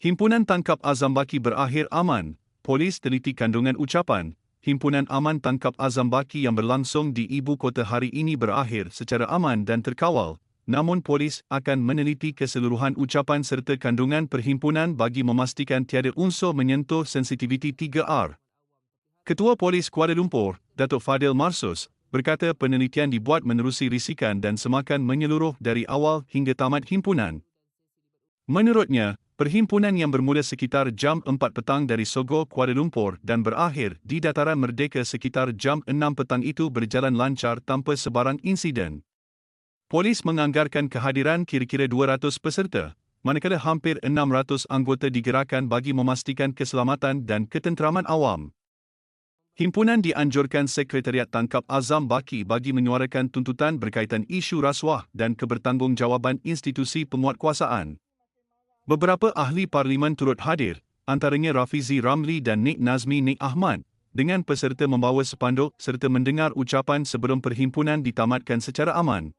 Himpunan Tangkap Azam Baki berakhir aman. Polis teliti kandungan ucapan, Himpunan Aman Tangkap Azam Baki yang berlangsung di ibu kota hari ini berakhir secara aman dan terkawal. Namun polis akan meneliti keseluruhan ucapan serta kandungan perhimpunan bagi memastikan tiada unsur menyentuh sensitiviti 3R. Ketua Polis Kuala Lumpur, Datuk Fadil Marsus, berkata penelitian dibuat menerusi risikan dan semakan menyeluruh dari awal hingga tamat himpunan. Menurutnya, perhimpunan yang bermula sekitar jam 4 petang dari Sogo, Kuala Lumpur dan berakhir di Dataran Merdeka sekitar jam 6 petang itu berjalan lancar tanpa sebarang insiden. Polis menganggarkan kehadiran kira-kira 200 peserta, manakala hampir 600 anggota digerakkan bagi memastikan keselamatan dan ketenteraman awam. Himpunan dianjurkan Sekretariat Tangkap Azam Baki bagi menyuarakan tuntutan berkaitan isu rasuah dan kebertanggungjawabaan institusi penguatkuasaan. Beberapa ahli parlimen turut hadir, antaranya Rafizi Ramli dan Nik Nazmi Nik Ahmad, dengan peserta membawa spanduk serta mendengar ucapan sebelum perhimpunan ditamatkan secara aman.